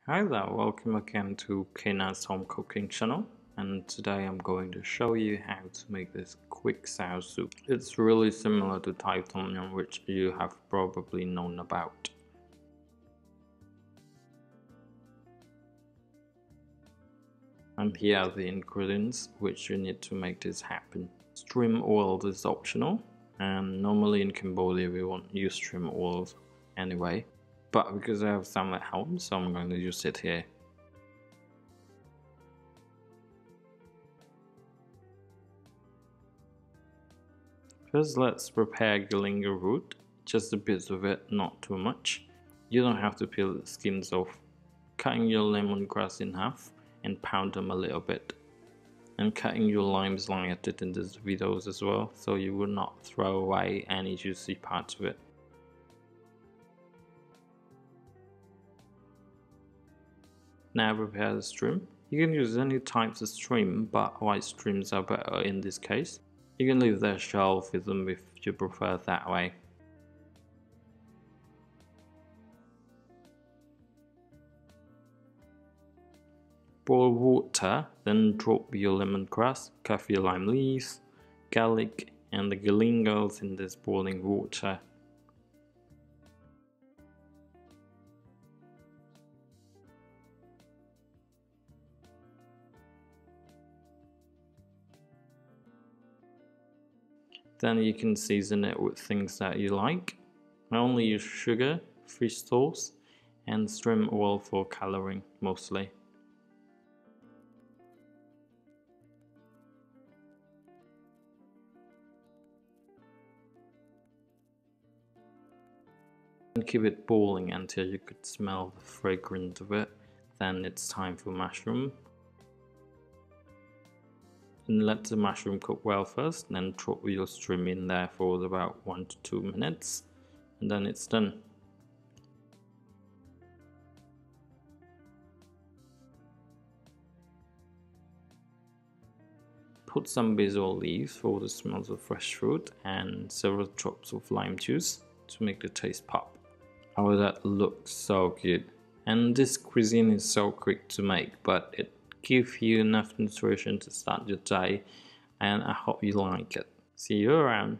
Hi there, welcome again to Kina's home cooking channel, and today I'm going to show you how to make this quick Xoxo soup. It's really similar to Thai Tum Yum, which you have probably known about. And here are the ingredients which you need to make this happen. Stream oil is optional, and normally in Cambodia we won't use stream oil anyway, but because I have some at home, so I'm going to use it here. First, let's prepare galinga root, just a bit of it, not too much. You don't have to peel the skins off. Cutting your lemongrass in half and pound them a little bit. And cutting your limes like I did in these videos as well, so you will not throw away any juicy parts of it. Now prepare the stream. You can use any types of stream, but white streams are better in this case. You can leave their shell with them if you prefer that way. Boil water, then drop your lemongrass, kaffir lime leaves, garlic and the galingas in this boiling water. Then you can season it with things that you like. I only use sugar, fish sauce and stream oil for colouring mostly. And keep it boiling until you could smell the fragrance of it. Then it's time for mushroom. And let the mushroom cook well first, then drop your stream in there for about 1 to 2 minutes, and then it's done. Put some basil leaves for the smells of fresh fruit and several drops of lime juice to make the taste pop. Oh, that looks so good. And this cuisine is so quick to make, but it gives you enough nutrition to start your day, and I hope you like it. See you around.